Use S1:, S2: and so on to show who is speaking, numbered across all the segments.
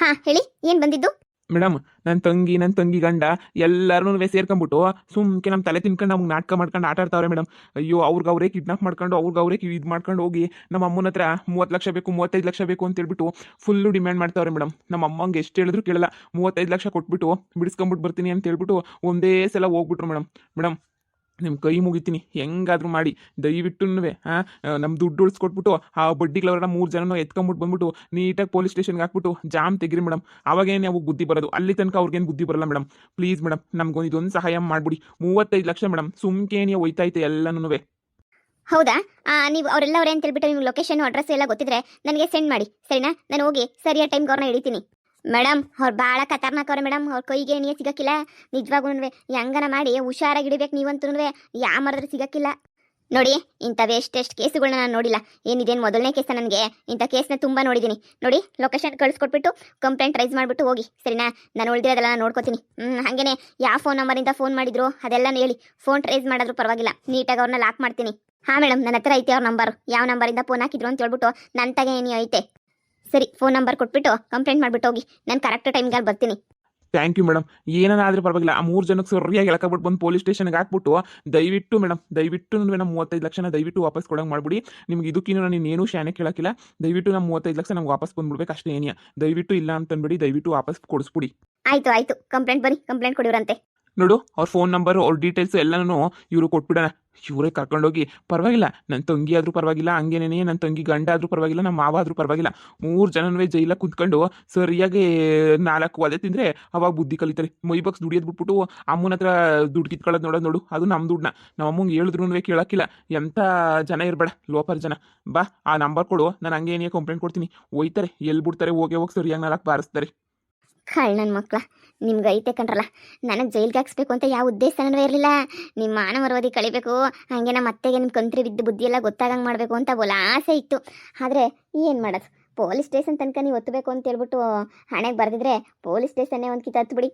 S1: ಹಾ ಹೇಳಿ, ಏನ್ ಬಂದಿದ್ದು?
S2: ಮೇಡಮ್, ನನ್ನ ತಂಗಿ ಗಂಡ ಎಲ್ಲರೂ ಸೇರ್ಕೊಂಡ್ಬಿಟ್ಟು ಸುಮ್ಕೆ ನಮ್ಮ ತಲೆ ತಿನ್ಕೊಂಡು ನಮ್ಗೆ ನಾಟಕ ಮಾಡ್ಕೊಂಡು ಆಟ ಆಡ್ತಾವ್ರೆ ಮೇಡಮ್. ಅಯ್ಯೋ, ಅವ್ರಿಗೆ ಕಿಡ್ನಾಪ್ ಮಾಡ್ಕೊಂಡು ಅವ್ರಿಗೆ ಇದು ಮಾಡ್ಕೊಂಡು ಹೋಗಿ ನಮ್ಮ ಅಮ್ಮನ ಹತ್ರ 30 ಲಕ್ಷ ಬೇಕು, 35 ಲಕ್ಷ ಬೇಕು ಅಂತ ಹೇಳ್ಬಿಟ್ಟು ಫುಲ್ಲು ಡಿಮ್ಯಾಂಡ್ ಮಾಡ್ತಾವ್ರೆ ಮೇಡಮ್. ನಮ್ಮ ಅಮ್ಮಂಗೆ ಎಷ್ಟು ಹೇಳಿದ್ರು ಕೇಳಲ್ಲ. 35 ಲಕ್ಷ ಕೊಟ್ಬಿಟ್ಟು ಬಿಡಿಸ್ಕೊಂಬಿಟ್ಟು ಬರ್ತೀನಿ ಅಂತ ಹೇಳ್ಬಿಟ್ಟು ಒಂದೇ ಸಲ ಹೋಗ್ಬಿಟ್ರು ಮೇಡಮ್. ಮೇಡಮ್, ನಿಮ್ಮ ಕೈ ಮುಗಿತೀನಿ, ಹೆಂಗಾದ್ರೂ ಮಾಡಿ ದಯವಿಟ್ಟು ನಮ್ಮ ದುಡ್ಡು ಉಳಿಸ್ಕೊಟ್ಬಿಟ್ಟು ಆ ಬಡ್ಡಿಗಳವ್ರನ್ನ 3 ಜನನೂ ಎತ್ಕೊಂಬಿಟ್ಟು ಬಂದ್ಬಿಟ್ಟು ನೀಟಾಗಿ ಪೊಲೀಸ್ ಸ್ಟೇಷನ್ಗೆ ಹಾಕ್ಬಿಟ್ಟು ಜಾಮ್ ತೆಗಿರಿ ಮೇಡಮ್. ಅವಾಗೇನು ಅವಾಗ ಬುದ್ಧಿ ಬರೋದು, ಅಲ್ಲಿ ತನಕ ಅವ್ರಿಗೇನು ಬುದ್ಧಿ ಬರಲ್ಲ ಮೇಡಮ್. ಪ್ಲೀಸ್ ಮೇಡಮ್, ನಮ್ಗೊಂದು ಇದೊಂದು ಸಹಾಯ ಮಾಡ್ಬಿಡಿ. 35 ಲಕ್ಷ ಮೇಡಮ್, ಸುಮ್ಕೇನಿಯ ಹೋಯ್ತೈತೆ ಎಲ್ಲನೂ.
S1: ಹೌದಾ? ನೀವು ಅವರೆಲ್ಲ ಅವ್ರೆ ಅಂತ ಹೇಳ್ಬಿಟ್ಟು ನಿಮ್ಗೆ ಲೊಕೇಶನ್ ಅಡ್ರೆಸ್ ಎಲ್ಲ ಗೊತ್ತಿದ್ರೆ ನನಗೆ ಸೆಂಡ್ ಮಾಡಿ, ಸರಿನಾ? ನಾನು ಹೋಗಿ ಸರಿಯಾದ ಟೈಮ್ಗೆ ಅವ್ರನ್ನ ಹಿಡಿತೀನಿ. ಮೇಡಮ್, ಅವ್ರು ಭಾಳ ಖತರ್ನಾಕ್ ಅವ್ರೆ ಮೇಡಮ್. ಅವ್ರ ಕೈಗೆ ನೀಯೇ ಸಿಗಕ್ಕಿಲ್ಲ ನಿಜವಾಗೂ. ಹೆಂಗನ ಮಾಡಿ ಹುಷಾರಾಗಿ ಹಿಡಿಬೇಕು ನೀವಂತೂ. ಯಾ ಮರದ್ರೆ ಸಿಗಕ್ಕಿಲ್ಲ ನೋಡಿ. ಇಂಥವು ಎಷ್ಟೆಷ್ಟು ಕೇಸುಗಳನ್ನ ನಾನು ನೋಡಿಲ್ಲ. ಏನಿದೇನು ಮೊದಲನೇ ಕೇಸ ನನಗೆ. ಇಂಥ ಕೇಸ್ನ ತುಂಬ ನೋಡಿದ್ದೀನಿ. ನೋಡಿ, ಲೊಕೇಶನ್ ಕಳಿಸ್ಕೊಟ್ಬಿಟ್ಟು ಕಂಪ್ಲೇಂಟ್ ರೈಸ್ ಮಾಡಿಬಿಟ್ಟು ಹೋಗಿ, ಸರಿನಾ? ನಾನು ಉಳಿದಿರೋದೆಲ್ಲ ನಾನು ನೋಡ್ಕೋತೀನಿ. ಹಾಗೇನೆ ಯಾವ ಫೋನ್ ನಂಬರಿಂದ ಫೋನ್ ಮಾಡಿದ್ರು ಅದೆಲ್ಲ ಹೇಳಿ. ಫೋನ್ ಟ್ರೇಸ್ ಮಾಡಿದ್ರು ಪರವಾಗಿಲ್ಲ, ನೀಟಾಗಿ ಅವ್ರನ್ನ ಲಾಕ್ ಮಾಡ್ತೀನಿ. ಹಾಂ ಮೇಡಮ್, ನನ್ನ ಹತ್ರ ಐತೆ ಅವ್ರ ನಂಬರು. ಯಾವ ನಂಬರಿಂದ ಫೋನ್ ಹಾಕಿದ್ರು ಅಂತ ಹೇಳ್ಬಿಟ್ಟು ನನ್ನ ತಗೆ ಏನು ಐತೆ. ಸರಿ, ಫೋನ್ ನಂಬರ್ ಕೊಟ್ಬಿಟ್ಟು ಕಂಪ್ಲೇಂಟ್ ಮಾಡಿಬಿಟ್ಟು ಹೋಗಿ. ನಾನು ಕರೆಕ್ಟ್ ಟೈಮ್ಗೆ ಅಲ್ಲಿ ಬರ್ತೀನಿ.
S2: Thank you madam. ಏನಾದ್ರೂ ಪರವಾಗಿಲ್ಲ, ಆ 3 ಜನಕ್ಕೆ ಸರಿಯಾಗಿ ಎಳ್ಕೊಬಿಟ್ಟು ಬಂದು ಪೊಲೀಸ್ ಸ್ಟೇಷನ್ಗೆ ಹಾಕ್ಬಿಟ್ಟು ದಯವಿಟ್ಟು ಮೇಡಮ್, ದಯವಿಟ್ಟು ನಮ್ಮ 35 ಲಕ್ಷನ ದಯವಿಟ್ಟು ವಾಪಸ್ ಕೊಡಂಗೆ ಮಾಡ್ಬಿಡಿ. ನಿಮ್ಗೆ ಇದಕ್ಕಿನ್ನೂ ನಾನು ಇನ್ನೇನು ಶಾನೆ ಕೇಳೋಕ್ಕಿಲ್ಲ. ದಯವಿಟ್ಟು ನಮ್ಮ 35 ಲಕ್ಷ ನಮ್ಗೆ ವಾಪಸ್ ಬಂದ್ಬಿಡ್ಬೇಕು ಅಷ್ಟೇ. ಏನಿಯಾ ದಯವಿಟ್ಟು ಇಲ್ಲ ಅಂತಂದ್ಬಿಡಿ, ದಯವಿಟ್ಟು ವಾಪಸ್ ಕೊಡಿಸ್ಬಿಡಿ.
S1: ಆಯಿತು ಆಯಿತು, ಕಂಪ್ಲೇಂಟ್ ಬನ್ನಿ, ಕಂಪ್ಲೇಂಟ್ ಕೊಡಿವ್ರಂತೆ.
S2: ನೋಡು, ಅವ್ರ ಫೋನ್ ನಂಬರ್, ಅವ್ರ ಡೀಟೇಲ್ಸ್ ಎಲ್ಲನೂ ಇವರು ಕೊಟ್ಬಿಡೋಣ. ಇವರೇ ಕರ್ಕೊಂಡೋಗಿ, ಪರವಾಗಿಲ್ಲ, ನನ್ನ ತಂಗಿ ಆದರೂ ಪರವಾಗಿಲ್ಲ, ಹಂಗೇನೇ ನನ್ನ ತಂಗಿ ಗಂಡ ಆದರೂ ಪರವಾಗಿಲ್ಲ, ನಮ್ಮ ಮಾವ ಆದರೂ ಪರವಾಗಿಲ್ಲ, 3 ಜನನೂ ಜೈಲಾಗ ಕುತ್ಕೊಂಡು ಸರಿಯಾಗಿ 4 ಒದೆ ತಿಂದರೆ ಅವಾಗ ಬುದ್ಧಿ ಕಲಿತಾರೆ. ಮೈಬಕ್ಸ್ ದುಡಿಯೋದು ಬಿಟ್ಬಿಟ್ಟು ಅಮ್ಮನ ಹತ್ರ ದುಡ್ಡು ಕಿತ್ಕೊಳ್ಳೋದು ನೋಡು, ಅದು ನಮ್ಮ ದುಡ್ಡನ್ನ ನಮ್ಮ ಅಮ್ಮಂಗೆ ಹೇಳಿದ್ರು ಕೇಳೋಕ್ಕಿಲ್ಲ. ಎಂಥ ಜನ ಇರಬೇಡ, ಲೋಪರ್ ಜನ. ಬಾ, ಆ ನಂಬರ್ ಕೊಡು, ನಾನು ಹಂಗೇನೇ ಕಂಪ್ಲೇಂಟ್ ಕೊಡ್ತೀನಿ. ಹೋಯ್ತಾರೆ, ಎಲ್ಲಿ ಬಿಡ್ತಾರೆ, ಹೋಗಿ ಸರಿಯಾಗಿ 4 ಬಾರಿಸ್ತಾರೆ.
S1: ನನ್ನ ಮಕ್ಳ, ನಿಮ್ಗೆ ಐತೆ ಕಣ್ರಲ್ಲ. ನನಗೆ ಜೈಲ್ಗೆ ಹಾಕ್ಸ್ಬೇಕು ಅಂತ ಯಾವ ಉದ್ದೇಶನೂ ಇರಲಿಲ್ಲ. ನಿಮ್ಮ ಮಾನವರವಾದಿ ಕಳಿಬೇಕು, ಹಾಗೆ ನಮ್ಮ ಅತ್ತೆಗೆ ನಿಮ್ಮ ಕಂತ್ರಿ ಬಿದ್ದು ಬುದ್ಧಿ ಎಲ್ಲ ಗೊತ್ತಾಗಂಗೆ ಮಾಡಬೇಕು ಅಂತ ಬೋಲ ಆಸೆ ಇತ್ತು. ಆದರೆ ಏನು ಮಾಡೋದು, ಪೊಲೀಸ್ ಸ್ಟೇಷನ್ ತನಕ ನೀವು ಒತ್ತಬೇಕು ಅಂತ ಹೇಳ್ಬಿಟ್ಟು ಹಣೆಗೆ ಬರೆದಿದ್ರೆ ಪೊಲೀಸ್ ಸ್ಟೇಷನ್ನೇ ಒಂದು ಕಿತ್ತು ಬಿಡಿ.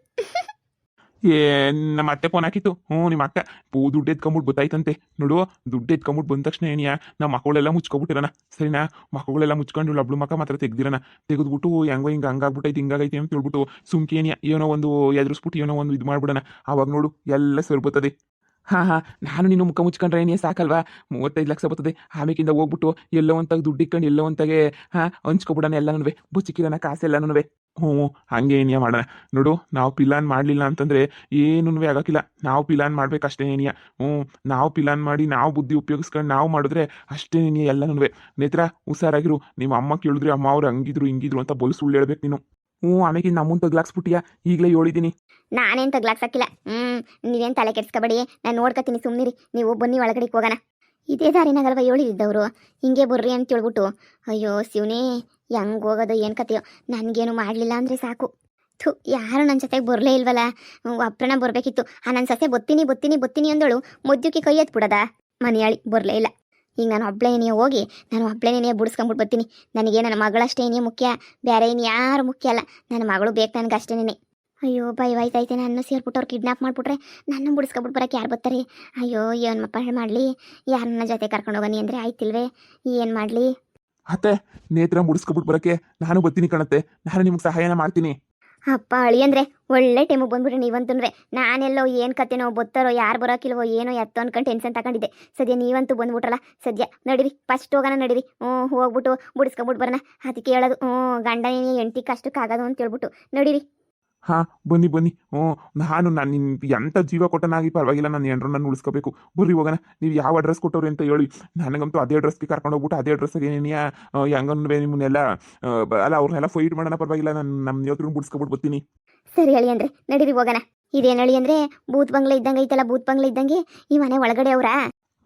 S2: ನಮ್ಮ ಅತ್ತೆ ಫೋನ್ ಹಾಕಿತ್ತು. ನಿಮ್ಮ ಅಕ್ಕ ದುಡ್ಡು ಎತ್ಕೊಂಬಿಟ್ಟು ಗೊತ್ತಾಯ್ತಂತೆ. ನೋಡು, ದುಡ್ಡು ಎತ್ಕೊಂಬಿಟ್ಟು ಬಂದ ತಕ್ಷಣ ಏನಿಯಾ ನಮ್ಮ ಮಕ್ಕಳೆಲ್ಲ ಮುಚ್ಕೊಬಿಟ್ಟಿರೋಣ, ಸರಿನಾ? ಮಕ್ಕಳೆಲ್ಲ ಮುಚ್ಕೊಂಡು ಒಬ್ಳು ಮಕ್ಕ ಮಾತ್ರ ತೆಗ್ದಿರೋಣ. ತೆಗೆದ್ಬಿಟ್ಟು ಹೆಂಗೋ ಹಂಗಾಗ್ಬಿಟ್ಟೈತೆ ಹಿಂಗಾಗೈತೆ ಅಂತ ಹೇಳ್ಬಿಟ್ಟು ಸುಮ್ಕೇನಿಯಾ ಏನೋ ಒಂದು ಎದುರಿಸ್ಬಿಟ್ಟು ಏನೋ ಒಂದು ಇದು ಮಾಡ್ಬಿಡೋಣ. ಆವಾಗ ನೋಡು ಎಲ್ಲ ಸರಿಬರ್ತದೆ. ಹಾಂ, ನಾನು ನೀನು ಮುಖ ಮುಚ್ಕೊಂಡ್ರೆ ಏನೇ ಸಾಕಲ್ವಾ? 35 ಲಕ್ಷ ಬರ್ತದೆ. ಆಮೇಕಿಂದ ಹೋಗ್ಬಿಟ್ಟು ಎಲ್ಲೋ ಒಂತಾಗ ದುಡ್ಡು ಇಟ್ಕೊಂಡು ಎಲ್ಲೋ ಒಂತಾಗೆ ಹಂಚ್ಕೊಬಿಡೋಣ ಎಲ್ಲನೂ, ಬುಚ್ಚಿಕ್ಕಿರೋಣ ಕಾಸೆಲ್ಲನೂ. ಹಂಗೆ ಏನಿಯಾ ಮಾಡೋಣ. ನೋಡು, ನಾವು ಪಿಲಾನ್ ಮಾಡಲಿಲ್ಲ ಅಂತಂದರೆ ಏನೂ ಆಗೋಕ್ಕಿಲ್ಲ. ನಾವು ಪಿಲಾನ್ ಮಾಡ್ಬೇಕಷ್ಟೇ ಏನಿಯಾ. ನಾವು ಪಿಲಾನ್ ಮಾಡಿ ನಾವು ಬುದ್ಧಿ ಉಪಯೋಗಿಸ್ಕೊಂಡು ನಾವು ಮಾಡಿದ್ರೆ ಅಷ್ಟೇ ಏನಿಯಾ ಎಲ್ಲನೂ. ನೇತ್ರ, ಹುಷಾರಾಗಿರು. ನಿಮ್ಮ ಅಮ್ಮ ಕೇಳಿದ್ರೆ ಅಮ್ಮ ಅವ್ರು ಹಂಗಿದ್ರು ಹಿಂಗಿದ್ರು ಅಂತ ಬಲು ಸುಳ್ಳು ಹೇಳ್ಬೇಕು ನೀನು. ಆಮೇಲೆ ನಮ್ಮನ್ನು ತಗ್ಲಾಕ್ಸ್ಬಿಟ್ಟಿಯಾ, ಈಗಲೇ ಹೇಳಿದ್ದೀನಿ.
S1: ನಾನೇನು ತಗ್ಲಾಕ್ಸಕ್ಕಿಲ್ಲ. ನೀವೇನು ತಲೆ ಕೆಡ್ಸ್ಕೊಬೇಡಿ, ನಾನು ನೋಡ್ಕೊತೀನಿ, ಸುಮ್ಮನಿರಿ. ನೀವು ಬನ್ನಿ, ಒಳಗಡೆ ಹೋಗೋಣ. ಇದೇ ದಾರಿನಾಗಲ್ವ ಹೇಳಿದ್ದವರು, ಹಿಂಗೆ ಬರ್ರಿ ಅಂತ ಹೇಳ್ಬಿಟ್ಟು. ಅಯ್ಯೋ ಶಿವನೇ, ಹೆಂಗೆ ಹೋಗೋದು ಏನು ಕತೆಯೋ. ನನಗೇನು ಮಾಡಲಿಲ್ಲ ಅಂದರೆ ಸಾಕು. ಯಾರು ನನ್ನ ಜೊತೆಗೆ ಬರಲೇ ಇಲ್ವಲ್ಲ. ಅಪ್ರಣ ಬರಬೇಕಿತ್ತು. ನನ್ನ ಸೊಸೆ ಬತ್ತೀನಿ ಅಂದಳು. ಮುದ್ದುಕಿ ಕೈ ಎತ್ಬಿಡದ ಮನೆಯಾಳಿ ಬರಲೇ ಇಲ್ಲ. ಈಗ ನಾನು ಒಬ್ಳೇನೇ ಹೋಗಿ ನಾನು ಒಬ್ಳೇನೇ ಬಿಡಿಸ್ಕೊಂಬಿಟ್ಟು ಬರ್ತೀನಿ. ನನಗೆ ನನ್ನ ಮಗಳಷ್ಟೇ ಏನೇ ಮುಖ್ಯ, ಬೇರೆ ಏನು ಯಾರು ಮುಖ್ಯ ಅಲ್ಲ. ನನ್ನ ಮಗಳು ಬೇಕು ನನಗೆ ಅಷ್ಟೇನೇ. ಅಯ್ಯೋ ಭಯವಾಯ್ತೈತೆ, ನನ್ನ ಸೇರ್ಬಿಟ್ಟವ್ರು ಕಿಡ್ನಾಪ್ ಮಾಡಿಬಿಟ್ರೆ ನನ್ನ ಬಿಡಿಸ್ಕೊಬಿಟ್ಟು ಬರೋಕೆ ಯಾರು ಬರ್ತಾರೆ? ಅಯ್ಯೋ, ಏನು ಮಪ್ಪ ಮಾಡಲಿ? ಯಾರನ್ನ ಜೊತೆ ಕರ್ಕೊಂಡು ಹೋಗನಿ ಅಂದರೆ ಆಯ್ತಿಲ್ವೇ? ಏನು ಮಾಡಲಿ?
S2: ಅತ್ತೆ, ನೇತ್ರ ಮುಡಿಸ್ಕೊಬಿಟ್ಟು ಬರೋಕ್ಕೆ ನಾನು ಬರ್ತೀನಿ ಕಣತ್ತೆ. ನಾನು ನಿಮ್ಗೆ ಸಹಾಯನ ಮಾಡ್ತೀನಿ.
S1: ಅಪ್ಪ ಅಳಿಯಂದ್ರೆ ಒಳ್ಳೆ ಟೈಮಿಗೆ ಬಂದ್ಬಿಟ್ರೆ ನೀವಂತಂದ್ರೆ. ನಾನೆಲ್ಲೋ ಏನು ಕತೆನೋ ಬತ್ತಾರೋ ಯಾರು ಬರೋಕಿಲ್ವೋ ಏನೋ ಎತ್ತೋ ಅನ್ಕೊಂಡು ಟೆನ್ಷನ್ ತಗೊಂಡಿದ್ದೆ. ಸದ್ಯ ನೀವಂತೂ ಬಂದ್ಬಿಟ್ರಲ್ಲ, ಸದ್ಯ ನಡೀರಿ, ಫಸ್ಟ್ ಹೋಗೋಣ ನಡೀರಿ. ಹೋಗ್ಬಿಟ್ಟು ಬಿಡಿಸ್ಕೊಬಿಟ್ಟು ಬರೋಣ. ಅದಕ್ಕೆ ಹೇಳೋದು, ಗಂಡನೇ ಹೆಂಡತಿ ಕಷ್ಟಕ್ಕಾಗೋದು ಅಂತ ಹೇಳ್ಬಿಟ್ಟು ನಡೀರಿ.
S2: ಹಾಂ, ಬನ್ನಿ. ನಾನು ಎಂಥ ಜೀವ ಕೊಟ್ಟನಾಗಿ ಪರವಾಗಿಲ್ಲ, ನನ್ನ ಹೆಂಡ್ರನ್ನ ಉಳಿಸ್ಕೋಬೇಕು. ಬರ್ರಿ ಹೋಗೋಣ. ನೀವು ಯಾವ ಅಡ್ರೆಸ್ ಕೊಟ್ಟವ್ರಿ ಅಂತ ಹೇಳಿ, ನನಗಂತೂ ಅದೇ ಅಡ್ರೆಸ್ಗೆ ಕರ್ಕೊಂಡು ಹೋಗ್ಬಿಟ್ಟು ಅದೇ ಅಡ್ರೆಸ್ಗೆ ಏನೇನಿಯಾ ಹೆಂಗನ್ವೇ ನಿಮ್ಮನ್ನೆಲ್ಲ ಅಲ್ಲ ಅವ್ರನ್ನೆಲ್ಲ ಫೈಟ್ ಮಾಡೋಣ, ಪರವಾಗಿಲ್ಲ. ನಾನು ನಮ್ಮ ಯೋತ್ರನ್ನ ಬಿಡಿಸ್ಕೊಬಿಟ್ಟು ಬರ್ತೀನಿ.
S1: ಸರಿ ಹೇಳಿ ಅಂದರೆ ನಡೀರಿ ಹೋಗೋಣ. ಇದೇನು ಹೇಳಿ ಅಂದರೆ ಭೂತ್ ಬಂಗ್ಲೆ ಇದ್ದಂಗೆ ಐತಲ್ಲ, ಭೂತ್ ಬಂಗ್ಲೆ ಇದ್ದಂಗೆ ಈ ಮನೆ ಒಳಗಡೆ ಅವರಾ?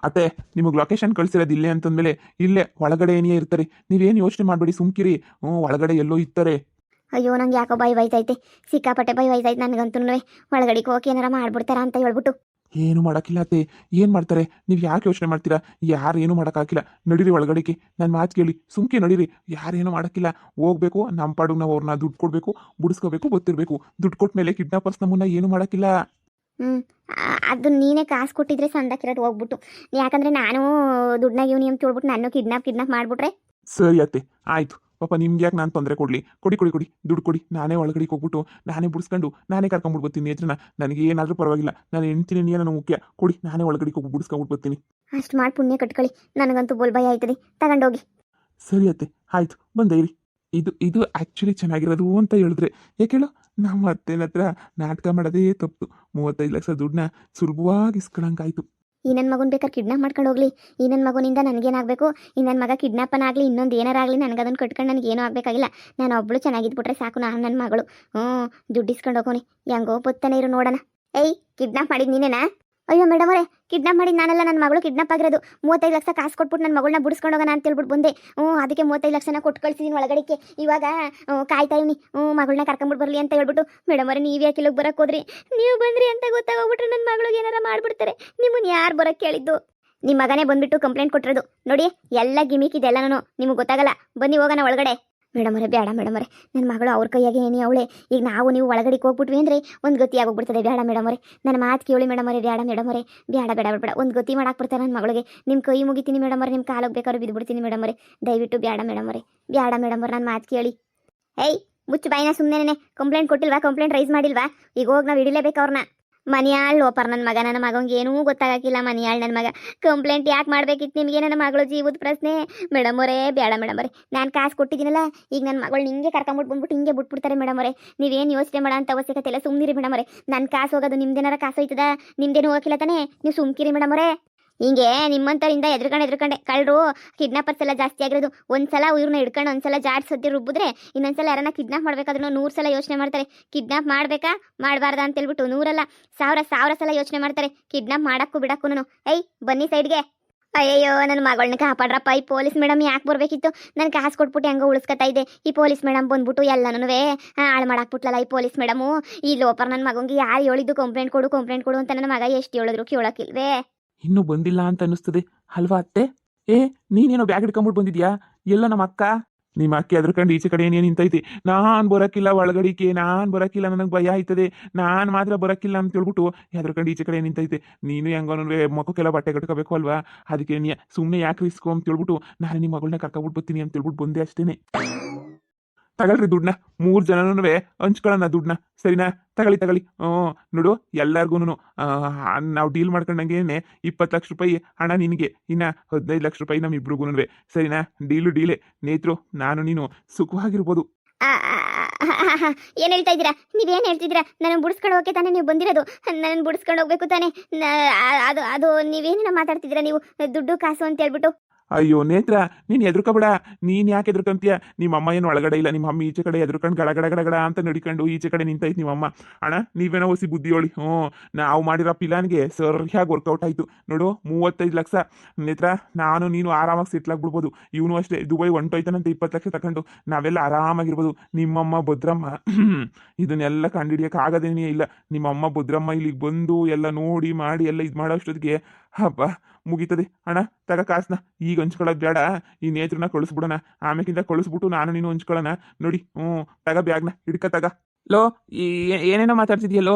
S2: ಅತ್ತೆ, ನಿಮಗೆ ಲೊಕೇಶನ್ ಕಳಿಸಿರೋದು ಇಲ್ಲೇ ಅಂತಂದಮೇಲೆ ಇಲ್ಲೇ ಒಳಗಡೆ ಏನೇ ಇರ್ತಾರೆ. ನೀವೇನು ಯೋಚನೆ ಮಾಡಬೇಡಿ, ಸುಮ್ಕಿರಿ. ಒಳಗಡೆ ಎಲ್ಲೋ ಇರ್ತಾರೆ.
S1: ಅಯ್ಯೋ, ನಂಗೆ ಯಾಕೋ ಭಯ ಬೈತೈತೆ, ಸಿಕ್ಕಾಪಟ್ಟೆ ಭಯ ಬೈತೈತೆ ನನಗಂತೂ. ಒಳಗಡೆಗೆ ಹೋಗಿ ಏನಾರ ಮಾಡ್ಬಿಡ್ತಾರ ಅಂತ ಹೇಳ್ಬಿಟ್ಟು.
S2: ಏನು ಮಾಡೋಕ್ಕಿಲ್ಲ ಅತ್ತೆ. ಏನು ಮಾಡ್ತಾರೆ? ನೀವು ಯಾಕೆ ಯೋಚನೆ ಮಾಡ್ತೀರಾ? ಯಾರು ಏನು ಮಾಡೋಕ್ಕಾಗಿಲ್ಲ. ನಡೀರಿ ಒಳಗಡೆಗೆ, ನನ್ನ ಮಾತು ಕೇಳಿ ಸುಮ್ಕೆ ನಡೀರಿ. ಯಾರೇನು ಮಾಡೋಕ್ಕಿಲ್ಲ. ಹೋಗ್ಬೇಕು, ನಮ್ಮ ಪಾಡಿಗೆ ನಾವು ಅವ್ರನ್ನ ದುಡ್ಡು ಕೊಡಬೇಕು, ಬಿಡಿಸ್ಕೋಬೇಕು, ಗೊತ್ತಿರಬೇಕು. ದುಡ್ಡು ಕೊಟ್ಟ ಮೇಲೆ ಕಿಡ್ನಾಪರ್ಸ್ ನಮ್ಮನ್ನ ಏನು ಮಾಡೋಕ್ಕಿಲ್ಲ.
S1: ಅದು ನೀನೇ ಕಾಸು ಕೊಟ್ಟಿದ್ರೆ ಸಂದಾಕಿರೋದು ಹೋಗ್ಬಿಟ್ಟು. ಯಾಕಂದರೆ ನಾನು ದುಡ್ಡಾಗ ಇವ್ನಿ ಅಂತ ಹೇಳ್ಬಿಟ್ಟು ನಾನು ಕಿಡ್ನಾಪ್ ಮಾಡಿಬಿಟ್ರೆ.
S2: ಸರಿ ಅತ್ತೆ, ಆಯಿತು. ಪಾಪ ನಿಮ್ಗೆ ಯಾಕೆ ನಾನು ತೊಂದರೆ ಕೊಡ್ಲಿ? ಕೊಡಿ ಕೊಡಿ ಕೊಡಿ ದುಡ್ಡು ಕೊಡಿ, ನಾನೇ ಒಳಗಡೆಗೆ ಹೋಗ್ಬಿಟ್ಟು ನಾನೇ ಬಿಡಿಸ್ಕೊಂಡು ನಾನೇ ಕರ್ಕೊಂಡ್ಬಿಟ್ಟು ಬರ್ತೀನಿ ನೇತ್ರನ. ನನಗೆ ಏನಾದರೂ ಪರವಾಗಿಲ್ಲ, ನಾನು ಹೆಂಡ್ತೀನಿ ನೀ ನನಗೆ ಮುಖ್ಯ. ಕೊಡಿ, ನಾನೇ ಒಳಗಡೆಗೆ ಹೋಗಿ ಬಿಡಿಸ್ಕೊಂಡ್ಬಿಟ್ಟು ಬರ್ತೀನಿ.
S1: ಅಷ್ಟು ಮಾಡಿ ಪುಣ್ಯ ಕಟ್ಕೊಳ್ಳಿ, ನನಗಂತೂ ಬೋಲ್ ಭಯ ಆಯ್ತದೆ. ತಗೊಂಡೋಗಿ.
S2: ಸರಿ ಅತ್ತೆ, ಆಯ್ತು ಬಂದೆ ಇರಿ. ಇದು ಆ್ಯಕ್ಚುಲಿ ಚೆನ್ನಾಗಿರೋದು ಅಂತ ಹೇಳಿದ್ರೆ ಯಾಕೆ ಹೇಳು? ನಮ್ಮ ಅತ್ತೆನ ಹತ್ರ ನಾಟಕ ಮಾಡೋದೇ ತಪ್ಪು. 35 ಲಕ್ಷ ದುಡ್ಡನ್ನ ಸುಲಭವಾಗಿ ಇಸ್ಕೊಳಂಗಾಯ್ತು.
S1: ಈ ನನ್ನ ಮಗನ ಬೇಕಾದ್ರೆ ಕಿಡ್ನಾಪ್ ಮಾಡ್ಕೊಂಡು ಹೋಗ್ಲಿ. ಈ ನನ್ನ ಮಗನಿಂದ ನನಗೇನಾಗಬೇಕು? ಈ ನನ್ನ ಮಗ ಕಿಡ್ನಾಪನಾಗಲಿ ಇನ್ನೊಂದು ಏನಾರಾಗಲಿ ನನಗೆ ಅದನ್ನು ಕಟ್ಕೊಂಡು ನನಗೇನೂ ಆಗಬೇಕಾಗಿಲ್ಲ. ನಾನು ಒಬ್ಬಳು ಚೆನ್ನಾಗಿದ್ಬಿಟ್ರೆ ಸಾಕು. ನಾನು ನನ್ನ ಮಗಳು ದುಡ್ಡು ಇಸ್ಕೊಂಡು ಹೋಗೋನಿ. ಹೆಂಗೋ ಬತ್ತಾನೆ ಇರು ನೋಡೋಣ. ಏಯ್, ಕಿಡ್ನಾಪ್ ಮಾಡಿದ್ದು ನೀನೇನಾ? ಅಯ್ಯೋ ಮೇಡಮ್ ಅವರೇ, ಕಿಡ್ನಾಪ್ ಮಾಡಿದ್ದು ನಾನೆಲ್ಲ, ನನ್ನ ಮಗಳು ಕಿಡ್ನಾಪ್ ಆಗಿರೋದು. 35 ಲಕ್ಷ ಕಾಸು ಕೊಟ್ಬಿಟ್ಟು ನನ್ನ ಮಗಳನ್ನ ಬಿಡಿಸ್ಕೊಂಡು ಹೋಗೋಣ ಅಂತ ಹೇಳ್ಬಿಟ್ಟು ಬಂದೆ. ಅದಕ್ಕೆ 35 ಲಕ್ಷನ ಕೊಟ್ಟು ಕಳ್ಸಿದ್ದೀನಿ ಒಳಗಡೆಗೆ. ಇವಾಗ ಕಾಯ್ತಾ ಇವ್ನಿ ಮಗಳನ್ನ ಕರ್ಕೊಂಬಿಟ್ಟು ಬರಲಿ ಅಂತ ಹೇಳ್ಬಿಟ್ಟು. ಮೇಡಮ್ ಅವರೇ, ನೀವು ಯಾಕೆ ಇಲ್ಲಿಗೆ ಬರೋಕ್ಕೆ ಹೋದ್ರಿ? ನೀವು ಬಂದ್ರಿ ಅಂತ ಗೊತ್ತಾಗೋಗ್ಬಿಟ್ರೆ ನನ್ನ ಮಗಳಿಗೆ ಏನಾರ ಮಾಡ್ಬಿಡ್ತಾರೆ. ನಿಮ್ಮನ್ನು ಯಾರು ಬರೋಕ್ಕೆ ಕೇಳಿದ್ದು? ನಿಮ್ಮ ಮಗನೇ ಬಂದ್ಬಿಟ್ಟು ಕಂಪ್ಲೇಂಟ್ ಕೊಟ್ಟಿರೋದು ನೋಡಿ. ಎಲ್ಲ ಗಿಮಿಕ್ ಇದೆಲ್ಲ ನಿಮಗೆ ಗೊತ್ತಾಗಲ್ಲ. ಬನ್ನಿ ಹೋಗೋಣ ಒಳಗಡೆ. ಮೇಡಮ್ ಅವರೇ, ಬೇಡ ಮೇಡಮ್ ಅವರೇ, ನನ್ನ ಮಗಳು ಅವ್ರ ಕೈಯಾಗೆ ಏನಿ ಅವಳೆ. ಈಗ ನಾವು ನೀವು ಒಳಗಡೆಗೆ ಹೋಗ್ಬಿಟ್ವಿ ಅಂದರೆ ಒಂದು ಗತಿ ಆಗೋಗ್ಬಿಡ್ತದೆ. ಬೇಡ ಮೇಡಮ್ ಅವರೇ, ನನ್ನ ಮಾತು ಕೇಳಿ ಮೇಡಮ್ ಅವರೇ. ಬೇಡ ಮೇಡಮ್ ಅವರೇ, ಬೇಡ ಬೇಡ ಬೇಡ, ಒಂದು ಗತಿ ಮಾಡಾಕ್ಬಿಡ್ತಾರೆ ನನ್ನ ಮಗಳಿಗೆ. ನಿಮ್ಮ ಕೈ ಮುಗಿತೀನಿ ಮೇಡಮ್ ಅವರೇ, ನಿಮ್ಮ ಕಾಲು ಬೇಕಾದ್ರೆ ಬಿದ್ದುಬಿಡ್ತೀನಿ ಮೇಡಮ್ ಅವರೇ. ದಯವಿಟ್ಟು ಬೇಡ ಮೇಡಮ್ ಅವರೇ, ಬೇಡ ಮೇಡಮ್ ಅವ್ರೆ, ನನ್ನ ಮಾತು ಕೇಳಿ. ಏಯ್, ಮುಚ್ಚು ಬಾಯಿನ. ಸುಮ್ಮನೆ ಕಂಪ್ಲೇಂಟ್ ಕೊಟ್ಟಿಲ್ವಾ? ಕಂಪ್ಲೇಂಟ್ ರೈಸ್ ಮಾಡಿಲ್ವಾ? ಈಗ ಹೋಗಿ ನಾವು ಹಿಡಿಲೇಬೇಕು ಅವ್ರನ್ನ. ಮನಿಯಾಳ್ ಲೋಪರ್ ನನ್ನ ಮಗ. ನನ್ನ ಮಗಂಗೆ ಏನೂ ಗೊತ್ತಾಗಕ್ಕಿಲ್ಲ. ಮನಿಯಾಳ್ ನನ್ನ ಮಗ. ಕಂಪ್ಲೇಂಟ್ ಯಾಕೆ ಮಾಡ್ಬೇಕಿತ್ತು ನಿಮಗೆ? ನನ್ನ ಮಗಳು ಜೀವದ ಪ್ರಶ್ನೆ. ಮೇಡಮ್ ಅವರೇ, ಬೇಡ ಮೇಡಮ್ ಅವರೇ, ನಾನು ಕಾಸು ಕೊಟ್ಟಿದ್ದೀನಲ್ಲ. ಈಗ ನನ್ನ ಮಗಳು ಹಿಂಗೆ ಕರ್ಕೊಂಬಿಟ್ಟು ಬಂದ್ಬಿಟ್ಟು ಹಿಂಗೆ ಬಿಟ್ಬಿಡ್ತಾರೆ ಮೇಡಮ್ ಅವರೇ. ನೀವೇನು ಯೋಚನೆ ಮಾಡೋ ಅಂತ ಅವಶ್ಯಕತೆ ಇಲ್ಲ. ಸುಮ್ಮನಿರಿ ಮೇಡಮ್ ಅವರೇ. ನನ್ನ ಕಾಸು ಹೋಗೋದು ನಿಮ್ದೇನಾರ ಕಾಸು ಹೋಯ್ತದ? ನಿಮ್ದೇನು ಹೋಗಿಲ್ಲ ತಾನೇ? ನೀವು ಸುಮ್ಕಿರಿ ಮೇಡಮ್ ಅವರೇ. ಹಿಂಗೆ ನಿಮ್ಮಂಥರಿಂದ ಎದ್ರುಕಂಡೆ ಕಳ್ಳರು ಕಿಡ್ನಾಪರ್ಸ್ ಎಲ್ಲ ಜಾಸ್ತಿ ಆಗಿರೋದು. ಒಂದ್ಸಲ ಇವ್ರನ್ನ ಹಿಡ್ಕೊಂಡು ಒಂದ್ಸಲ ಜಾಡ್ಸೋದಿ ರುಬ್ಬಿದ್ರೆ ಇನ್ನೊಂದ್ಸಲ ಯಾರನ್ನ ಕಿಡ್ನಾಪ್ ಮಾಡ್ಬೇಕಾದ್ರೂ 100 ಸಲ ಯೋಚನೆ ಮಾಡ್ತಾರೆ. ಕಿಡ್ನಾಪ್ ಮಾಡಬೇಕಾ ಮಾಡಬಾರ್ದಾ ಅಂತ ಹೇಳ್ಬಿಟ್ಟು 100 ಅಲ್ಲ 1000 ಸಲ ಯೋಚನೆ ಮಾಡ್ತಾರೆ. ಕಿಡ್ನಾಪ್ ಮಾಡಕ್ಕೂ ಬಿಡಕ್ಕೂ. ಏಯ್, ಬನ್ನಿ ಸೈಡ್ಗೆ. ಅಯ್ಯಯ್ಯೋ, ನನ್ನ ಮಗಳನ್ನ ಕಾಪಾಡ್ರಪ್ಪ. ಈ ಪೊಲೀಸ್ ಮೇಡಮ್ ಯಾಕೆ ಬರಬೇಕಿತ್ತು? ನಾನು ಕಾಸು ಕೊಟ್ಬಿಟ್ಟು ಹೆಂಗೋ ಉಳಿಸ್ಕೊತಾ ಇದ್ದೆ. ಈ ಪೊಲೀಸ್ ಮೇಡಮ್ ಬಂದ್ಬಿಟ್ಟು ಎಲ್ಲನೂ ಹಾಳು ಮಾಡಾಕ್ಬಿಟ್ಲಲ್ಲ ಈ ಪೊಲೀಸ್ ಮೇಡಮು. ಈ ಲೋಪರ್ ನನ್ನ ಮಗಂಗೆ ಯಾರು ಹೇಳಿದ್ದು ಕಂಪ್ಲೇಂಟ್ ಕೊಡು ಅಂತ ನನ್ನ ಮಗ ಎಷ್ಟು ಹೇಳಿದ್ರು ಕೇಳೋಕ್ಕಿಲ್ವೇ?
S2: ಇನ್ನೂ ಬಂದಿಲ್ಲ ಅಂತ ಅನ್ನಿಸ್ತದೆ ಅಲ್ವಾ ಅತ್ತೆ? ನೀನೇನೋ ಬ್ಯಾಗ್ ಹಿಡ್ಕೊಂಬಿಟ್ಟು ಬಂದಿದ್ಯಾ? ಎಲ್ಲ ನಮ್ಮ ಅಕ್ಕ, ನಿಮ್ಮ ಅಕ್ಕಿ ಅದ್ರಕಂಡು ಈಚೆ ಕಡೆ ಏನೇನು ನಿಂತೈತಿ. ನಾನು ಬರೋಕ್ಕಿಲ್ಲ ಒಳಗಡಿಕೆ, ನಾನು ಬರೋಕ್ಕಿಲ್ಲ, ನನಗೆ ಭಯ ಆಯ್ತದೆ, ನಾನು ಮಾತ್ರ ಬರೋಕ್ಕಿಲ್ಲ ಅಂತ ಹೇಳ್ಬಿಟ್ಟು ಅದ್ರಕಂಡು ಈಚೆ ಕಡೆ ನಿಂತೈತೆ. ನೀನು ಹೆಂಗೋನು ಮಕ್ಕಕ್ಕೆಲ್ಲ ಬಟ್ಟೆ ಕಟ್ಕೋಬೇಕು ಅಲ್ವಾ? ಅದಕ್ಕೆ ಸುಮ್ಮನೆ ಯಾಕೆ ರಿಸ್ಕು ಅಂತ ಹೇಳ್ಬಿಟ್ಟು ನಾನು ನಿಮ್ಮ ಮಗಳನ್ನ ಕರ್ಕೊಬಿಟ್ಟು ಬರ್ತೀನಿ ಅಂತ ಹೇಳ್ಬಿಟ್ಟು ಬಂದೆ ಅಷ್ಟೇನೆ. ತಗೊಳ್ರಿ ದುಡ್ಡನ್ನ, 3 ಜನನೂ ಹಂಚ್ಕೊಳ್ಳೋಣ ದುಡ್ಡನ್ನ, ಸರಿನಾ? ತಗೊಳ್ಳಿ. ನೋಡು, ಎಲ್ಲರಿಗೂ ನಾವು ಡೀಲ್ ಮಾಡ್ಕೊಂಡಂಗೇನೆ 20 ಲಕ್ಷ ರೂಪಾಯಿ ಹಣ ನಿನಗೆ, ಇನ್ನು 15 ಲಕ್ಷ ರೂಪಾಯಿ ನಮ್ಮಿಬ್ರಿಗೂ, ಸರಿನಾ? ಡೀಲೇ. ನೇತ್ರು, ನಾನು ನೀನು ಸುಖವಾಗಿರ್ಬೋದು.
S1: ಏನು ಹೇಳ್ತಾ ಇದ್ದೀರಾ? ನೀವೇನು ಹೇಳ್ತಿದ್ದೀರಾ? ನನ್ನ ಬುಡಿಸ್ಕೊಂಡು ಹೋಗಕ್ಕೆ ತಾನೇ ನೀವು ಬಂದಿರೋದು? ನನ್ನ ಬುಡಿಸ್ಕೊಂಡು ಹೋಗ್ಬೇಕು ತಾನೇ? ಅದು ನೀವೇನೇನೋ ಮಾತಾಡ್ತಿದ್ದೀರಾ ನೀವು? ದುಡ್ಡು ಕಾಸು ಅಂತ ಹೇಳ್ಬಿಟ್ಟು.
S2: ಅಯ್ಯೋ ನೇತ್ರ, ನೀನು ಎದ್ರುಕೋಬೇಡ. ನೀನು ಯಾಕೆ ಎದ್ರುಕಂತೀಯ? ನಿಮ್ಮ ಅಮ್ಮ ಏನು ಒಳಗಡೆ ಇಲ್ಲ, ನಿಮ್ಮ ಅಮ್ಮ ಈಚೆ ಕಡೆ ಎದ್ರುಕೊಂಡು ಗಡ ಅಂತ ನಡಿಕೊಂಡು ಈಚೆ ಕಡೆ ನಿಂತೈತೆ ನಿಮ್ಮಮ್ಮ. ಅಣ್ಣ, ನೀವೇನೋ ಹೊಸಿ ಬುದ್ಧಿ ಹೇಳಿ. ನಾವು ಮಾಡಿರೋ ಪ್ಲಾನ್ಗೆ ಸರಿಯಾಗಿ ವರ್ಕೌಟ್ ಆಯಿತು ನೋಡು. 35 ಲಕ್ಷ ನೇತ್ರ, ನಾನು ನೀನು ಆರಾಮಾಗಿ ಸೆಟ್ಲ್ ಆಗ್ಬಿಡ್ಬೋದು. ಇವನು ಅಷ್ಟೇ ದುಬೈ ಹೊಂಟೋಯ್ತಾನಂತೆ 20 ಲಕ್ಷ ತಗೊಂಡು. ನಾವೆಲ್ಲ ಆರಾಮಾಗಿರ್ಬೋದು. ನಿಮ್ಮಮ್ಮ ಭದ್ರಮ್ಮ ಇದನ್ನೆಲ್ಲ ಕಂಡುಹಿಡಿಯೋಕೆ ಆಗೋದೇನೇ ಇಲ್ಲ. ನಿಮ್ಮಮ್ಮ ಭದ್ರಮ್ಮ ಇಲ್ಲಿಗೆ ಬಂದು ಎಲ್ಲ ನೋಡಿ ಮಾಡಿ ಎಲ್ಲ ಇದು ಮಾಡೋ ಅಷ್ಟೊತ್ತಿಗೆ ಹಬ್ಬ ಮುಗೀತದೆ. ಅಣ್ಣ, ತಗ ಕಾಸನ್ನ ಈಗ ಹಂಚ್ಕೊಳ್ಳೋದು ಬೇಡ. ಈ ನೇತ್ರನ ಕಳಿಸ್ಬಿಡೋಣ. ಆಮೇಕಿಂದ ಕಳಿಸ್ಬಿಟ್ಟು ನಾನು ನೀನು ಹಂಚ್ಕೊಳ್ಳೋಣ. ನೋಡಿ, ತಗ ಬ್ಯಾಗ್ನ ಹಿಡ್ಕ ತಗ. ಲೋ, ಏನೇನೋ ಮಾತಾಡ್ತಿದ್ಯಲ್ಲೋ.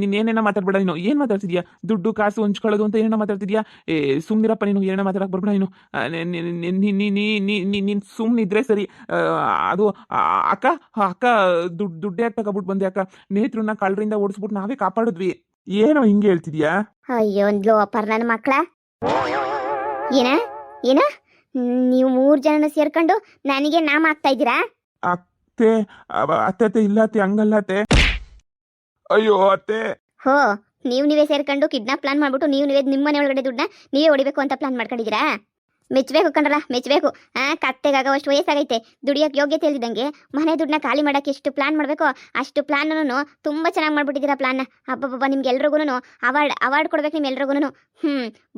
S2: ನೀನೇನೇನೋ ಮಾತಾಡ್ಬೇಡ. ನೀನು ಏನು ಮಾತಾಡ್ತಿದ್ಯಾ? ದುಡ್ಡು ಕಾಸು ಹಂಚ್ಕೊಳ್ಳೋದು ಅಂತ ಏನೇನೋ ಮಾತಾಡ್ತಿದ್ಯಾ? ಸುಮ್ಮನಿರಪ್ಪ ನೀನು. ಏನೇನೋ ಮಾತಾಡಕ್ಕೆ ಬರ್ಬೇಡ ನೀನು. ನೀನು ಸುಮ್ಮನಿದ್ರೆ ಸರಿ. ಅದು ಅಕ್ಕ ದುಡ್ಡೇ ಯಾಕೆ ತಗೊಬಿಟ್ಟು ಬಂದೆ ಅಕ್ಕ? ನೇತ್ರನ್ನ ಕಳ್ಳರಿಂದ ಓಡಿಸ್ಬಿಟ್ಟು ನಾವೇ ಕಾಪಾಡಿದ್ವಿ. ಏನೋ ಹಿಂಗೆ ಹೇಳ್ತಿದ್ಯಾ?
S1: ಅಯ್ಯೋ, ಒಂದು ಲೋಪರ್ ನನ್ನ ಮಕ್ಕಳ. ಏನ ನೀವು 3 ಜನ ಸೇರ್ಕೊಂಡು ನನಗೆ ನಾಮ ಆಗ್ತಾ ಇದ್ದೀರಾ?
S2: ಅತ್ತೆ ಅತ್ತೆ ಇಲ್ಲ ಅತ್ತೆ, ಹಂಗಲ್ಲ ಅತ್ತೆ. ಅಯ್ಯೋ ಅತ್ತೆ.
S1: ಹೋ, ನೀವೇ ಸೇರ್ಕೊಂಡು ಕಿಡ್ನಾಪ್ ಪ್ಲಾನ್ ಮಾಡ್ಬಿಟ್ಟು ನೀವೇ ನಿಮ್ಮನೆ ಒಳಗಡೆ ದುಡ್ಡನ್ನ ನೀವೇ ಹೊಡಿಬೇಕು ಅಂತ ಪ್ಲಾನ್ ಮಾಡ್ಕೊಂಡಿದ್ದೀರಾ? ಮೆಚ್ಚಬೇಕು ಕಣ್ರಲ್ಲ, ಮೆಚ್ಚಬೇಕು. ಕತ್ತೆಗಾಗವಷ್ಟು ವಯಸ್ಸಾಗೈತೆ, ದುಡಿಯೋಕೆ ಯೋಗ್ಯತೆ ಇಲ್ದಿದ್ದಂಗೆ ಮನೆ ದುಡ್ಡನ್ನ ಖಾಲಿ ಮಾಡೋಕ್ಕೆ ಎಷ್ಟು ಪ್ಲಾನ್ ಮಾಡಬೇಕು ಅಷ್ಟು ಪ್ಲಾನನ್ನು ತುಂಬ ಚೆನ್ನಾಗಿ ಮಾಡ್ಬಿಟ್ಟಿದ್ದೀರಾ ಪ್ಲಾನ್ನ. ಹಬ್ಬಬ್ಬ, ನಿಮ್ಗೆ ಎಲ್ರಿಗೂ ಅವಾರ್ಡ್ ಕೊಡ್ಬೇಕು ನಿಮ್ಮೆಲ್ರಿಗೂ.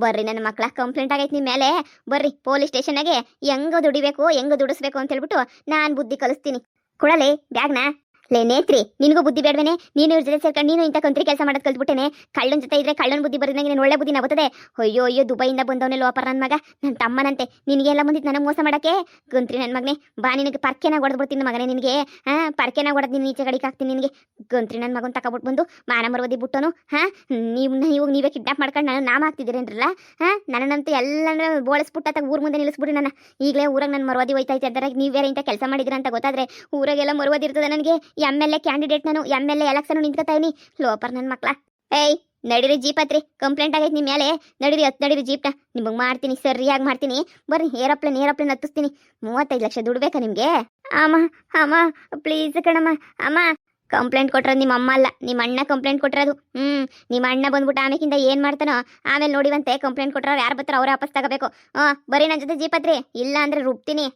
S1: ಬರ್ರಿ ನನ್ನ ಮಕ್ಕಳ, ಕಂಪ್ಲೇಂಟ್ ಆಗೈತೆ ನಿಮ್ಮ ಮೇಲೆ. ಬರ್ರಿ ಪೊಲೀಸ್ ಸ್ಟೇಷನ್ನಾಗೆ ಹೆಂಗೆ ದುಡಿಬೇಕು ಹೆಂಗೆ ದುಡಿಸ್ಬೇಕು ಅಂತ ಹೇಳ್ಬಿಟ್ಟು ನಾನು ಬುದ್ಧಿ ಕಲಿಸ್ತೀನಿ. ಕೊಡಲಿ ಬ್ಯಾಗ್ನ. ಲೇ ನೇತ್ರಿ, ನಿನಗೂ ಬುದ್ಧಿ ಬೇಡವೇನೆ? ನೀನು ಇವ್ರ ಜೊತೆ ಸೇರ್ಕೊಂಡು ನೀನು ಇಂಥ ಕಂತ್ರಿ ಕೆಲಸ ಮಾಡೋದು ಕಲ್ತ್ಬಿಟ್ಟೇನೆ. ಕಳ್ಳನ ಜೊತೆ ಇದ್ರೆ ಕಳ್ಳನ ಬುದ್ಧಿ ಬರೋದಂಗೆ ನೀನು ಒಳ್ಳೆ ಬುದ್ಧಿನ ಬರ್ತದೆ. ಅಯ್ಯೋ ಅಯ್ಯೋ, ದುಬೈಯಿಂದ ಬಂದವನೇ ಲೋಪರ್ ನನ್ನ ಮಗ, ನನ್ನ ತಮ್ಮನಂತೆ. ನಿನಗೆಲ್ಲ ಮುಂದಿತ್ತು ನನಗೆ ಮೋಸ ಮಾಡಕ್ಕೆ? ಗಂತ್ರಿ ನನ್ನ ಮಗನೇ, ಬಾ ನಿನಗೆ ಪರ್ಕೆನಾಗ ಹೊಡೆದ್ಬಿಡ್ತೀನಿ ಮಗನೇ ನಿನಗೆ. ಪರ್ಕೆನಾಗ ಹೊಡೆದು ನೀನು ಈಚೆ ಗಡಿಗೆ ಹಾಕ್ತೀನಿ ನಿನಗೆ. ಗಂತ್ರಿ ನನ್ನ ಮಗನ ತಗೊಬಿಟ್ಟು ಬಂದು ಮಾನ ಮರವದಿ ಬಿಟ್ಟನು. ನೀವೇ ಕಿಡ್ನಾಪ್ ಮಾಡ್ಕೊಂಡು ನಾನು ನಾಮ ಹಾಕ್ತಿದ್ದೀರೇನ್ರಲ್ಲ? ನನ್ನಂತೂ ಎಲ್ಲ ಬೋಳಿಸ್ಬಿಟ್ಟ ಊರ್ ಮುಂದೆ ನಿಲ್ಲಿಸ್ಬಿಡಿ ನನ್ನ. ಈಗಲೇ ಊರಾಗ ನನ್ನ ಮರವದಿ ಹೋಯ್ತೈತೆ ಅದರಾಗ ನೀವು ಬೇರೆ ಇಂಥ ಕೆಲಸ ಮಾಡಿದಿರ ಅಂತ ಗೊತ್ತಾದ್ರೆ ಊರಾಗೆಲ್ಲ ಮರವದಿ ಇರ್ತದೆ ನನಗೆ. MLA ಕ್ಯಾಂಡಿಡೇಟ್ ನಾನು, MLA ಎಲೆಕ್ಷನ್ ನಿಂತ್ಕೊತಾಯಿನಿ. ಲೋಪರ್ ನನ್ನ ಮಕ್ಳ. ಏಯ್ ನಡೀರಿ ಜೀಪ್ ಹತ್ರಿ, ಕಂಪ್ಲೇಂಟ್ ಆಗೈತೆ ನಿಮ್ಮ ಮೇಲೆ. ನಡೀರಿ ನಡೀರಿ ಜೀಪ್ನ, ನಿಮಗೆ ಮಾಡ್ತೀನಿ, ಸರಿಯಾಗಿ ಮಾಡ್ತೀನಿ. ಬರ್ರಿ ಏರೋಪ್ಲೇನ್ ಹತ್ತಿಸ್ತೀನಿ. 35 ಲಕ್ಷ ದುಡ್ಬೇಕಾ ನಿಮಗೆ? ಅಮ್ಮ ಪ್ಲೀಸ್ ಕಣಮ್ಮ. ಅಮ್ಮ ಕಂಪ್ಲೇಂಟ್ ಕೊಟ್ಟಿರೋದು ನಿಮ್ಮ ಅಮ್ಮ ಅಲ್ಲ, ನಿಮ್ಮ ಅಣ್ಣ ಕಂಪ್ಲೇಂಟ್ ಕೊಟ್ಟಿರೋದು. ನಿಮ್ಮ ಅಣ್ಣ ಬಂದ್ಬಿಟ್ಟು ಆಮೇಕಿಂದ ಏನು ಮಾಡ್ತಾನೋ ಆಮೇಲೆ ನೋಡಿವಂತೆ. ಕಂಪ್ಲೇಂಟ್ ಕೊಟ್ಟರು ಯಾರು ಬರ್ತಾರೋ ಅವರೇ ವಾಪಸ್ ತಗೋಬೇಕು. ಬರೀ ನನ್ನ ಜೊತೆ ಜೀಪ್ ಹತ್ರಿ, ಇಲ್ಲ ಅಂದ್ರೆ ರುಬ್ತೀನಿ.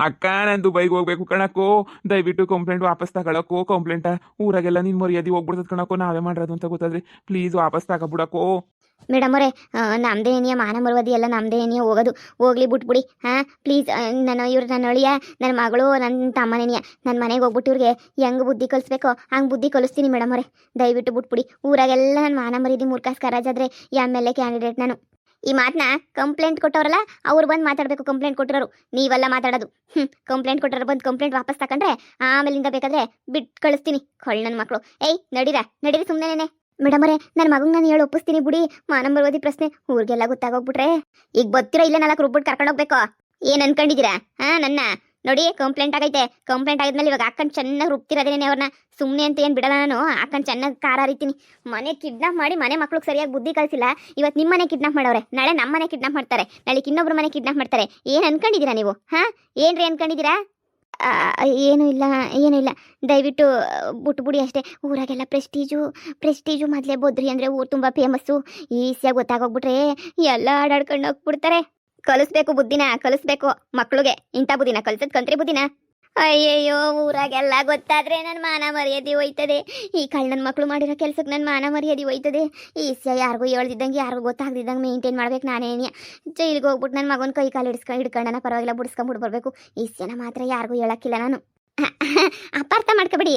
S2: ಅಕ್ಕ ನಾನು ದುಬೈಗೆ ಹೋಗ್ಬೇಕು ಕಣಕ್ಕೋ, ದಯವಿಟ್ಟು ಕಂಪ್ಲೇಂಟ್ ವಾಪಸ್ ತಗೊಳಕ್ಕೋ. ಕಂಪ್ಲೇಂಟ ಊರಾಗೆಲ್ಲ ನಿನ್ ಮರ್ಯಾದೆ ಹೋಗ್ಬಿಡ್ತದ ಕಣಕ್ಕೋ, ನಾವೇ ಮಾಡಿರೋದು ಅಂತ ಗೊತ್ತಾದ್ರೆ ಪ್ಲೀಸ್ ವಾಪಸ್ ತಗೊಬಿಡಕ್ಕೋ.
S1: ಮೇಡಮ್ ಅವರೇ, ನಮ್ಮದೇ ಏನಿಯ ಮಾನ ಮರವದಿ ಎಲ್ಲ ನಮ್ಮದೇ ಏನಿಯ ಹೋಗೋದು. ಹೋಗ್ಲಿ ಬಿಟ್ಬಿಡಿ. ಪ್ಲೀಸ್, ನನ್ನ ಅಳಿಯ, ನನ್ನ ಮಗಳು, ನನ್ನ ತಮ್ಮನೇನಿಯ. ನನ್ನ ಮನೆಗೆ ಹೋಗ್ಬಿಟ್ಟು ಇವ್ರಿಗೆ ಹೆಂಗೆ ಬುದ್ಧಿ ಕಲಿಸ್ಬೇಕೋ ಹಂಗೆ ಬುದ್ಧಿ ಕಲಿಸ್ತೀನಿ ಮೇಡಮ್ ಅವರೇ. ದಯವಿಟ್ಟು ಬಿಟ್ಬಿಡಿ. ಊರಾಗೆಲ್ಲ ನನ್ನ ಮಾನ ಮರ್ಯಾದೆ ಮುರ್ಕಾಸ್ಕರಾಜಾದ್ರೆ MLA ಕ್ಯಾಂಡಿಡೇಟ್ ನಾನು. ಈ ಮಾತನ್ನ ಕಂಪ್ಲೇಂಟ್ ಕೊಟ್ಟವ್ರಲ್ಲ ಅವ್ರು ಬಂದು ಮಾತಾಡಬೇಕು. ಕಂಪ್ಲೇಂಟ್ ಕೊಟ್ಟಿರೋರು ನೀವೆಲ್ಲ ಮಾತಾಡೋದು. ಕಂಪ್ಲೇಂಟ್ ಕೊಟ್ಟರು ಬಂದು ಕಂಪ್ಲೇಂಟ್ ವಾಪಸ್ ತಗೊಂಡ್ರೆ ಆಮೇಲಿಂದ ಬೇಕಾದ್ರೆ ಬಿಟ್ಟು ಕಳಿಸ್ತೀನಿ. ನನ್ನ ಮಕ್ಕಳು. ಏಯ್ ನಡೀರಿ ಸುಮ್ಮನೆ. ಮೇಡಮ್ ಅವರೇ, ನನ್ನ ಮಗಂಗೆ ನಾನು ಹೇಳಿ ಒಪ್ಪಿಸ್ತೀನಿ ಬಿಡಿ. ಮಾನ ಮರವದಿ ಪ್ರಶ್ನೆ ಊರಿಗೆಲ್ಲ ಗೊತ್ತಾಗೋಗ್ಬಿಟ್ರೆ ಈಗ ಬರ್ತೀರಾ ಇಲ್ಲ 4 ರುಬ್ಬಿಟ್ಟು ಕರ್ಕೊಂಡು ಹೋಗ್ಬೇಕು? ಏನು ಅನ್ಕೊಂಡಿದ್ದೀರಾ? ನನ್ನ ನೋಡಿ, ಕಂಪ್ಲೇಂಟ್ ಆಗೈತೆ. ಕಂಪ್ಲೇಂಟ್ ಆಗಿದ್ಮೇಲೆ ಇವಾಗ ಹಾಕೊಂಡು ಚೆನ್ನಾಗಿ ರುಬ್ತಿರೋದೇನೆ ಅವ್ರನ್ನ. ಸುಮ್ಮನೆ ಅಂತ ಏನು ಬಿಡಲ್ಲ ನಾನು. ಹಾಕೊಂಡು ಚೆನ್ನಾಗಿ ಕಾರ ಹರಿತೀನಿ. ಮನೆ ಕಿಡ್ನಾಪ್ ಮಾಡಿ ಮನೆ ಮಕ್ಳಿಗೆ ಸರಿಯಾಗಿ ಬುದ್ಧಿ ಕಲಿಸಿಲ್ಲ. ಇವತ್ತು ನಿಮ್ಮ ಮನೆ ಕಿಡ್ನಾಪ್ ಮಾಡವ್ರೆ, ನಾಳೆ ನಮ್ಮ ಮನೆ ಕಿಡ್ನಾಪ್ ಮಾಡ್ತಾರೆ, ನಾಳೆ ಇನ್ನೊಬ್ರು ಮನೆ ಕಿಡ್ನಾಪ್ ಮಾಡ್ತಾರೆ. ಏನು ಅನ್ಕೊಂಡಿದ್ದೀರಾ ನೀವು? ಏನ್ರಿ ಅನ್ಕೊಂಡಿದ್ದೀರಾ? ಏನೂ ಇಲ್ಲ. ದಯವಿಟ್ಟು ಬಿಟ್ಬಿಡಿ ಅಷ್ಟೇ. ಊರಾಗೆಲ್ಲ ಪ್ರೆಸ್ಟೀಜು ಮೊದಲೇ ಬದ್ರಿ ಅಂದರೆ ಊರು ತುಂಬ ಫೇಮಸ್ಸು. ಈಸಿಯಾಗಿ ಗೊತ್ತಾಗೋಗ್ಬಿಟ್ರೆ ಎಲ್ಲ ಆಡಾಡ್ಕೊಂಡು ಹೋಗ್ಬಿಡ್ತಾರೆ. ಬುದ್ಧಿನ ಕಲಿಸ್ಬೇಕು ಮಕ್ಳಿಗೆ. ಇಂಥ ಬುದ್ಧಿನ ಕಲ್ಸದ್ ಕಂತ್ರಿ ಬುದ್ಧಿನ. ಅಯ್ಯಯ್ಯೋ, ಊರಾಗೆಲ್ಲ ಗೊತ್ತಾದ್ರೆ ನನ್ನ ಮಾನ ಮರ್ಯಾದೆ ಹೋಯ್ತದೆ. ಈ ಕಳ್ಳನ ಮಕ್ಕಳು ಮಾಡಿರೋ ಕೆಲ್ಸಕ್ಕೆ ನನ್ನ ಮಾನ ಮರ್ಯಾದೆ ಹೋಯ್ತದೆ. ಈಸಿಯಾಗಿ ಯಾರಿಗೂ ಹೇಳ್ದಿದ್ದಂಗೆ ಯಾರಿಗೂ ಗೊತ್ತಾಗ್ದಿದ್ದಂಗೆ ಮೇಂಟೈನ್ ಮಾಡ್ಬೇಕು ನಾನೇನಿಯ. ಜೈಲಿಗೆ ಹೋಗ್ಬಿಟ್ಟು ನನ್ನ ಮಗನ ಕೈ ಕಾಲು ಹಿಡ್ಕೊಂಡನ ಪರವಾಗಿಲ್ಲ, ಬಿಡಿಸ್ಕೊಂಬಿಟ್ಟು ಬರಬೇಕು. ಈಸಿಯನ ಮಾತ್ರ ಯಾರಿಗೂ ಹೇಳಕ್ಕಿಲ್ಲ ನಾನು. ಅಪಾರ್ಥ ಮಾಡ್ಕೊಬೇಡಿ.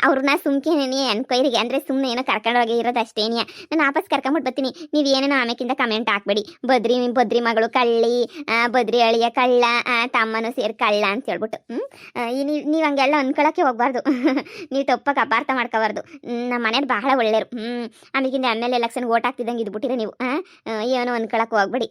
S1: ಅವ್ರನ್ನ ಸುಮ್ಕೇನೇ ಅನ್ಕೊಯ್ರಿಗೆ ಅಂದರೆ ಸುಮ್ಮನೆ ಏನೋ ಕರ್ಕೊಂಡೋಗಿ ಇರೋದು ಅಷ್ಟೇನಿಯ. ನಾನು ವಾಪಸ್ ಕರ್ಕೊಂಬಿಟ್ಟು ಬರ್ತೀನಿ. ನೀವು ಏನೇನೋ ಆಮೇಕಿಂದ ಕಮೆಂಟ್ ಹಾಕ್ಬೇಡಿ. ಬದ್ರಿ ಮಗಳು ಕಳ್ಳಿ, ಬದ್ರಿ ಅಳಿಯ ಕಳ್ಳ, ತಮ್ಮನೂ ಸೇರಿ ಕಳ್ಳ ಅಂತ ಹೇಳ್ಬಿಟ್ಟು. ನೀವು ಹಂಗೆಲ್ಲ ಅನ್ಕೊಳಕ್ಕೆ ಹೋಗ್ಬಾರ್ದು. ನೀವು ತಪ್ಪಾಗಿ ಅಪಾರ್ಥ ಮಾಡ್ಕೋಬಾರ್ದು. ನಮ್ಮ ಮನೇಲಿ ಬಹಳ ಒಳ್ಳೆಯರು. ಆಮೇಕಿಂದ MLA ಎಲೆಕ್ಷನ್ಗೆ ಓಟ್ ಹಾಕ್ತಿದ್ದಂಗೆ ಇದ್ಬಿಟ್ಟಿರ ನೀವು. ಏನೋ ಅನ್ಕೊಳಕ್ಕೆ ಹೋಗ್ಬೇಡಿ.